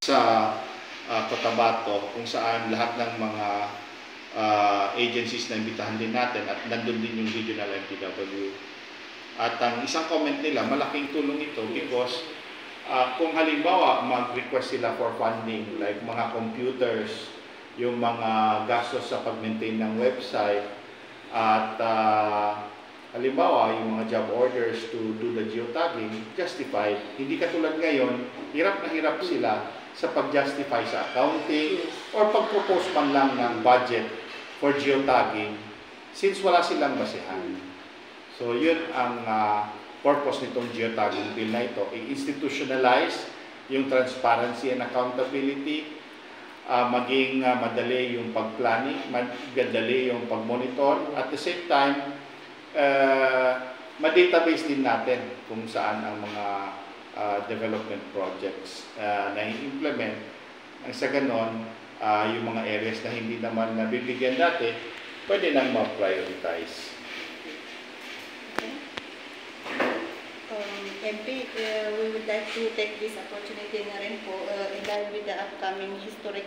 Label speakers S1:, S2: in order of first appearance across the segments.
S1: sa Cotabato, kung saan lahat ng mga agencies na imbitahan din natin at nandun din yung regional MPW. At ang isang comment nila, malaking tulong ito because kung halimbawa mag-request sila for funding like mga computers, yung mga gastos sa pag-maintain ng website, at halimbawa yung mga job orders to do the geotagging, justified. Hindi katulad ngayon, hirap na hirap sila sa pag-justify sa accounting or pag-propose man lang ng budget for geotagging since wala silang basehan. So yun ang purpose nitong geotagging bill na ito, i-institutionalize yung transparency and accountability, maging madali yung pag-planning, madali yung pag-monitor, at the same time, ma-database din natin kung saan ang mga development projects na i-implement. Ang sa ganon, yung mga areas na hindi naman nabibigyan dati, pwede nang ma-prioritize.
S2: MP, we would like to take this opportunity na rin po in line with the upcoming historic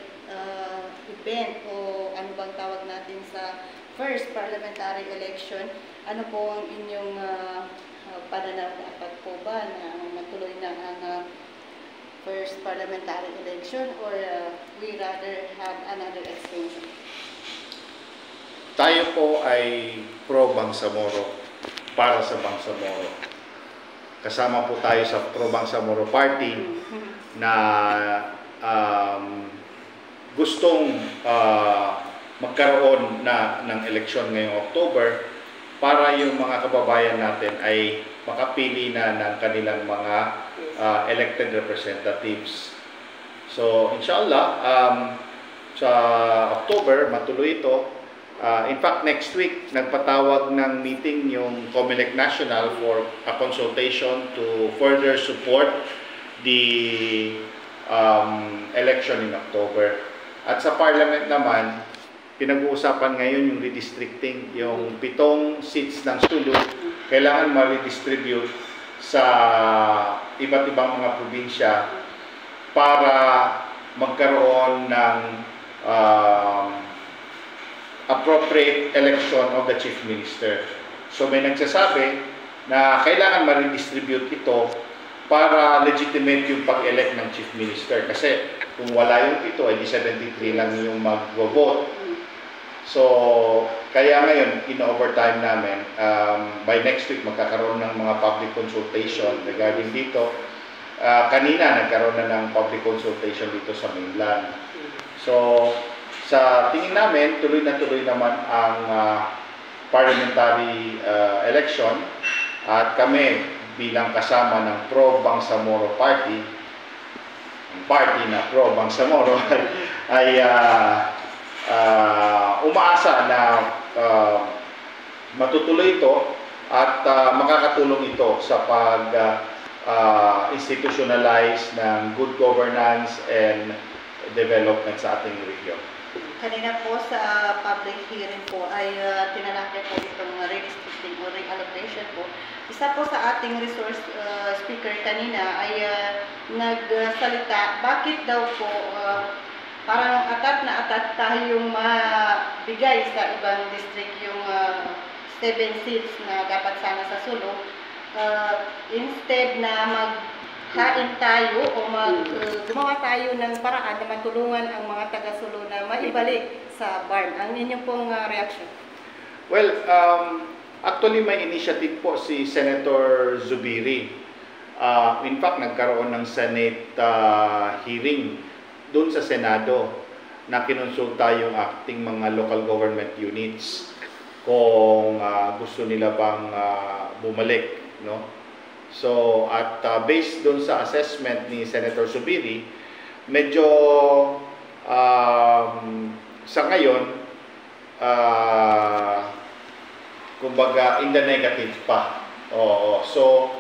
S2: event o ano bang tawag natin sa first parliamentary election. Ano po ang inyong pananaw? Dapat po ba na matuloy na ang first parliamentary election or we rather have another extension?
S1: Tayo po ay pro Bangsamoro, para sa Bangsamoro. Kasama po tayo sa pro Bangsamoro Party na gustong magkaroon ng eleksyon ngayong October para yung mga kababayan natin ay makapili na ng kanilang mga elected representatives. So, inshallah, sa October, matuloy ito. In fact, next week, nagpatawag ng meeting yung COMELEC National for a consultation to further support the election in October. At sa Parliament naman, pinag-uusapan ngayon yung redistricting, yung 7 seats ng Sulu, kailangan ma-redistribute sa iba't ibang mga probinsya para magkaroon ng appropriate election of the Chief Minister. So may nagsasabi na kailangan ma-redistribute ito para legitimate yung pag-elect ng Chief Minister. Kasi kung wala yung 7, ay di 73 lang yung mag-vote. So, kaya ngayon, in-overtime namin, by next week, magkakaroon ng mga public consultation regarding dito. Kanina, nagkaroon na ng public consultation dito sa mainland. So, sa tingin namin, tuloy na tuloy naman ang parliamentary election. At kami, bilang kasama ng Pro Bangsamoro Party, ang party na Pro Bangsamoro, ay umaasa na matutuloy ito at makakatulong ito sa pag-institutionalize ng good governance and development sa ating region.
S2: Kanina po sa public hearing po ay tinalakay po itong redistricting o reallocation po. Isa po sa ating resource speaker kanina ay nagsalita, bakit daw po parang atat na atat tayong mabigay sa ibang district yung 7 seats na dapat sana sa Sulu. Instead na maghain tayo o gumawa tayo ng paraan na matulungan ang mga taga-Sulu na maibalik sa barn. Ang inyong pong reaction?
S1: Well, actually may initiative po si Senator Zubiri. In fact, nagkaroon ng Senate hearing doon sa Senado na kinonsulta yung acting mga local government units kung gusto nila bang bumalik, no? So, at based doon sa assessment ni Senator Zubiri, medyo sa ngayon kumbaga in the negative pa. Oo. So,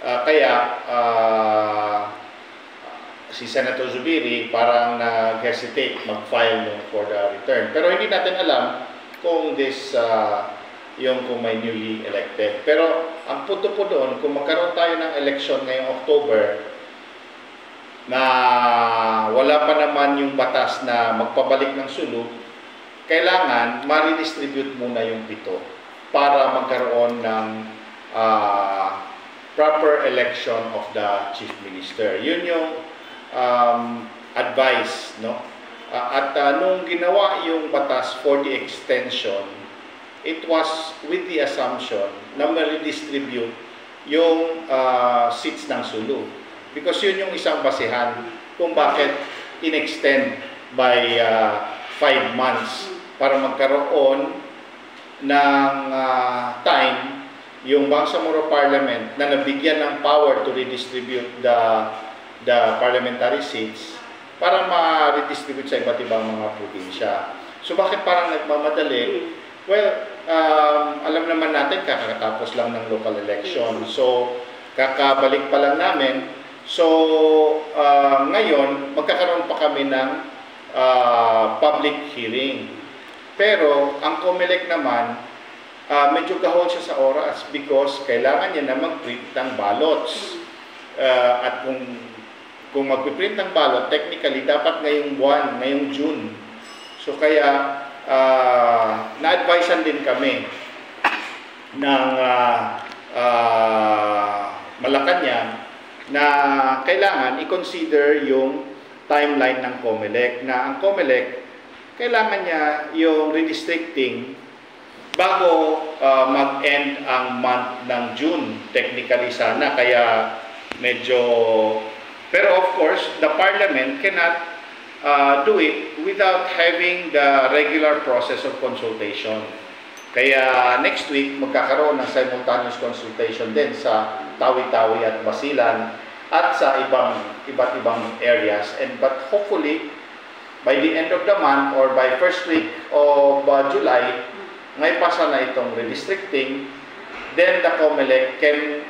S1: kaya si Senator Zubiri parang nag-hesitate mag-file for the return. Pero hindi natin alam kung kung may newly elected. Pero ang punto po doon, kung magkaroon tayo ng election ngayong October na wala wala pa naman yung batas na magpabalik ng sulog, kailangan ma-redistribute muna yung 7 para magkaroon ng proper election of the Chief Minister. Yun yung advice, no? At nung ginawa yung batas for the extension, it was with the assumption na ma-redistribute yung seats ng sulog. Because yun yung isang basehan kung bakit in-extend by 5 months para magkaroon ng time yung Bangsamoro Parliament na nabigyan ng power to redistribute the parliamentary seats para ma-redistribute sa iba't ibang mga probinsya. So bakit parang nagmamadali? Well, alam naman natin kakatapos lang ng local election. So kakabalik pa lang namin. So ngayon magkakaroon pa kami ng public hearing. Pero ang COMELEC naman medyo gahon siya sa oras because kailangan niya na mag-print ng ballots. At kung mag-print ng ballot, technically dapat ngayong buwan, ngayong June. So kaya na-advisean din kami ng Malacanang na kailangan i-consider yung timeline ng COMELEC, na ang COMELEC kailangan niya yung redistricting bago mag-end ang month ng June, technically sana, kaya medyo, pero of course the Parliament cannot do it without having the regular process of consultation. Kaya next week magkakaroon ng simultaneous consultation din sa Tawi-Tawi at Basilan at sa iba't ibang areas, but hopefully by the end of the month or by first week of July, ngay pasa na itong redistricting, then the COMELEC can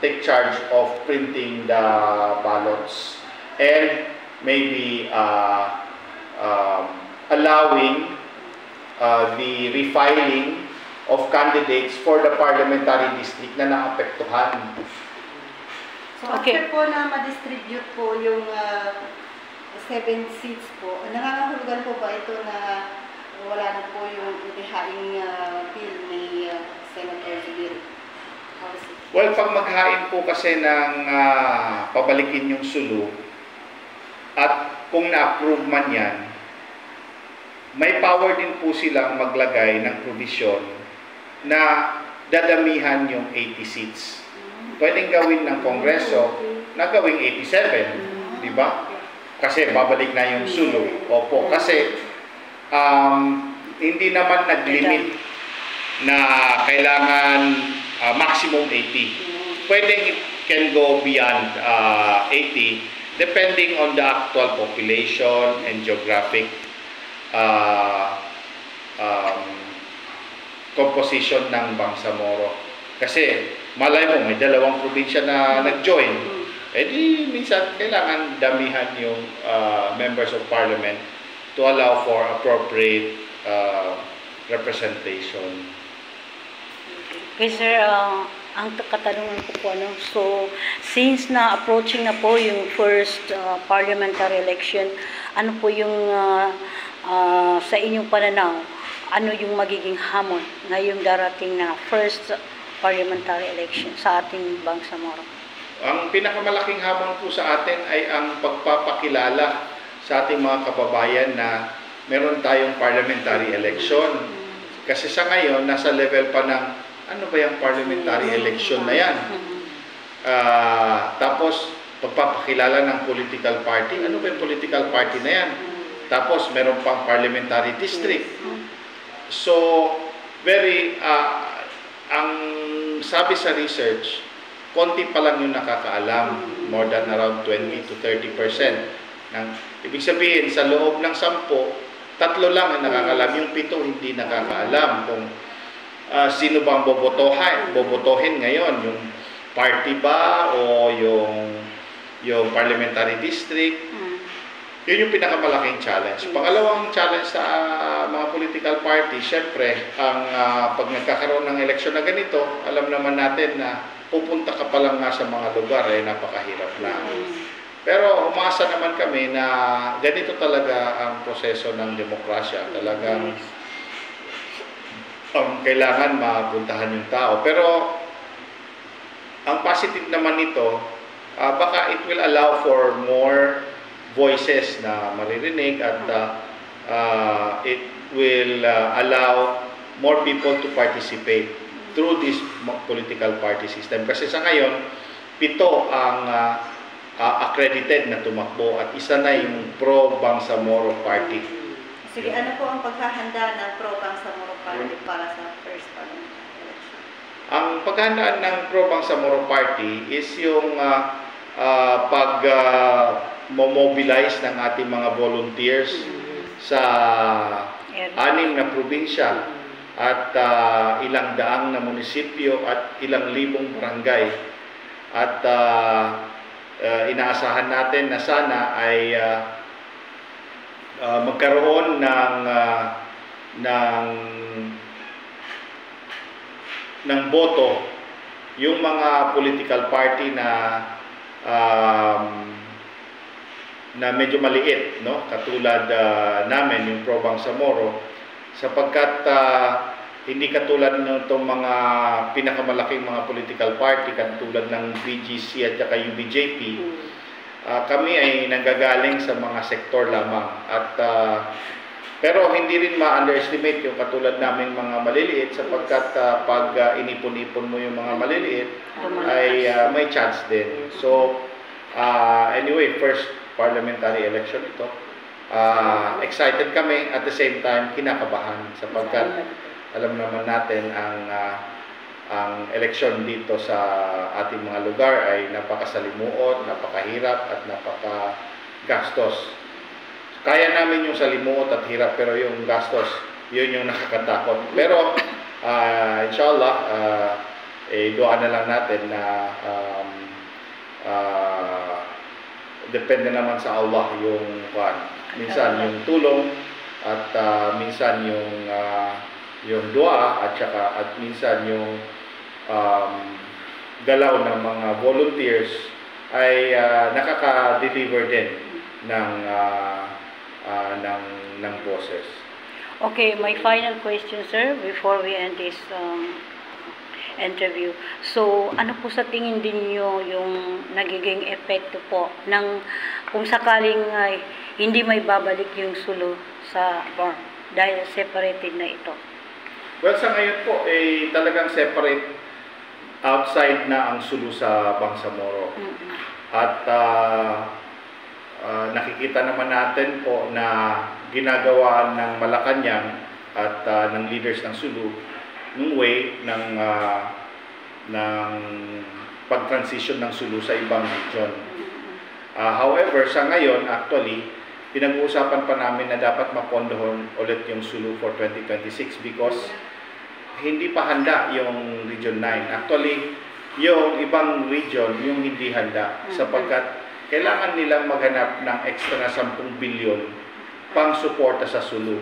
S1: take charge of printing the ballots and maybe allowing the refiling of candidates for the parliamentary district na naapektuhan.
S2: So after po na ma-distribute po yung 7 seats po, nangangahulugan po ba ito na wala na po yung ihaing bill ni Senator Zubiri?
S1: Well, pag maghain po kasi ng pabalikin yung sulog at kung na-approve man yan, may power din po silang maglagay ng provision na dadamihan yung 80 seats. Pwedeng gawin ng Kongreso na gawing 87, di ba? Kasi babalik na yung sulog. Opo, kasi hindi naman nag-limit na kailangan maximum 80. Pwedeng it can go beyond 80 depending on the actual population and geographic composition ng Bangsamoro. Kasi malay mo may 2 probinsya na nag-join. Eh di minsan kailangan damihan yung members of parliament to allow for appropriate representation.
S3: Okay sir, ang katanungan ko po, so since na approaching na po yung first parliamentary election, ano po yung sa inyong pananaw, ano yung magiging hamon ngayong darating na first parliamentary election sa ating Bangsamoro?
S1: Ang pinakamalaking hamon po sa atin ay ang pagpapakilala sa ating mga kababayan na meron tayong parliamentary election. Kasi sa ngayon, nasa level pa ng ano ba yung parliamentary election na yan? Tapos, pagpapakilala ng political party, ano ba yung political party na yan? Tapos, meron pang parliamentary district. So, ang sabi sa research, konti pa lang yung nakakaalam, more than around 20 to 30%. Ibig sabihin, sa loob ng 10, 3 lang ang nakakaalam, yung 7 hindi nakakaalam kung sino bang bobotohin ngayon, yung party ba o yung parliamentary district. Yun yung pinakamalaking challenge. Pangalawang challenge sa mga political party, syempre, pag nagkakaroon ng eleksyon na ganito, alam naman natin na pupunta ka pa lang nga sa mga lugar, napakahirap na. Pero umasa naman kami na ganito talaga ang proseso ng demokrasya. Talagang kailangan mapuntahan yung tao. Pero ang positive naman nito, baka it will allow for more voices na maririnig at it will allow more people to participate through this political party system. Kasi sa ngayon, 7 ang accredited na tumakbo at isa na yung pro-Bangsamoro Party.
S2: Sige, ano po ang paghahanda ng pro-Bangsamoro Party para sa first parliamentary election?
S1: Ang paghandaan ng pro-Bangsamoro Party is yung mobilize ng ating mga volunteers sa 6 na probinsya at ilang daang na munisipyo at ilang libong barangay. At inaasahan natin na sana ay magkaroon ng boto yung mga political party na medyo maliit, no? Katulad namin yung Pro Bangsamoro, sapagkat hindi katulad nitong mga pinakamalaking mga political party katulad ng BGC at saka yung BJP. Kami ay nanggagaling sa mga sektor lamang at pero hindi rin ma-underestimate yung katulad naming mga maliliit sapagkat pag inipon-ipon mo yung mga maliliit ay may chance din. So anyway, first parliamentary election ito. Excited kami, at the same time kinakabahan sapagkat alam naman natin ang eleksyon dito sa ating mga lugar ay napakasalimuot, napakahirap at napakagastos. Kaya namin yung salimuot at hirap, pero yung gastos, yun yung nakakatakot. Pero inshallah, doa na lang natin na depende naman sa Allah yung minsan yung tulong at minsan yung dua at minsan yung galaw ng mga volunteers ay nakaka-deliver din ng boses.
S3: Okay, my final question, sir, before we end this interview. So, ano po sa tingin din niyo yung nagiging epekto po ng kung sakaling hindi may babalik yung Sulu sa BAR dahil separated na ito?
S1: Well, sa ngayon po, talagang separate, outside na ang Sulu sa Bangsamoro. At nakikita naman natin po na ginagawa ng Malacanang at ng leaders ng Sulu ng way ng pag-transition ng Sulu sa ibang region. However, sa ngayon, actually, pinag-uusapan pa namin na dapat mapondohon ulit yung Sulu for 2026 because hindi pa handa yung Region 9. Actually, yung ibang region, yung hindi handa sapagkat kailangan nilang maghanap ng extra na 10 bilyon pang suporta sa Sulu.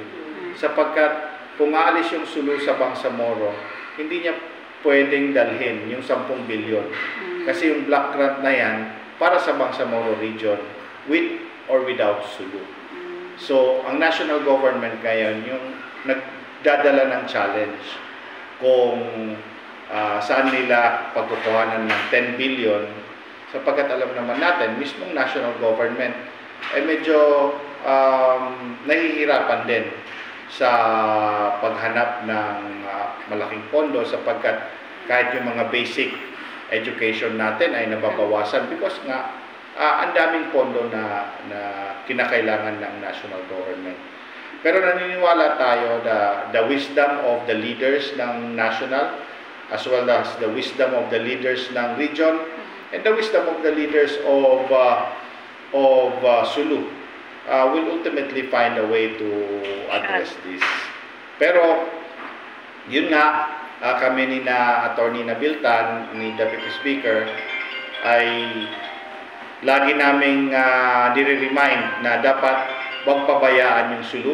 S1: Sapagkat kung aalis yung Sulu sa Bangsamoro, hindi niya pwedeng dalhin yung 10 bilyon. Kasi yung block grant na yan para sa Bangsamoro region with or without Sulu. So, ang national government ngayon yung nagdadala ng challenge kung saan nila pagkukuhanan ng 10 billion sapagkat alam naman natin, mismong national government ay medyo nahihirapan din sa paghanap ng malaking pondo sapagkat kahit yung mga basic education natin ay nababawasan because nga ang daming pondo na kinakailangan ng national government. Pero naniniwala tayo the wisdom of the leaders ng national as well as the wisdom of the leaders ng region and the wisdom of the leaders of Sulu will ultimately find a way to address this. Pero yun nga, kami ni Attorney Nabiltan, ni Deputy Speaker, ay lagi naming nire-remind na dapat wag pabayaan yung Sulu.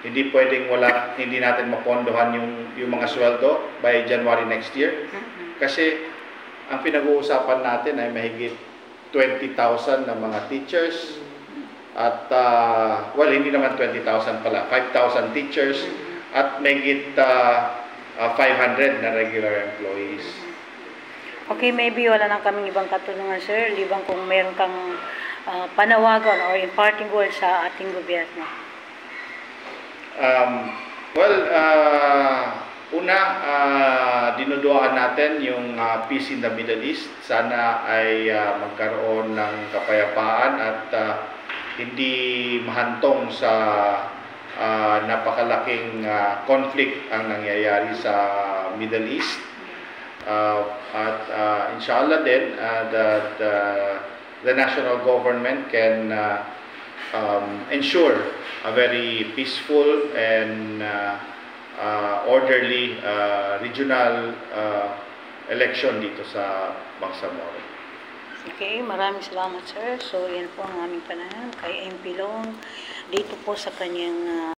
S1: Hindi pwedeng hindi natin mapondohan yung mga sweldo by January next year. Kasi ang pinag-uusapan natin ay mahigit 20,000 na mga teachers at hindi naman 20,000 pala, 5,000 teachers at mahigit 500 na regular employees.
S3: Okay, maybe wala lang kaming ibang katulungan, sir. Libang kung meron kang panawagan or imparting word sa ating gobyerno.
S1: Dinuduaan natin yung peace in the Middle East. Sana ay magkaroon ng kapayapaan at hindi mahantong sa napakalaking conflict ang nangyayari sa Middle East. Inshallah din that the national government can ensure a very peaceful and orderly regional election dito sa Bangsamoro.
S3: Okay, maraming salamat, sir. So, yan po ang aming panahan kay MP Long dito po sa kanyang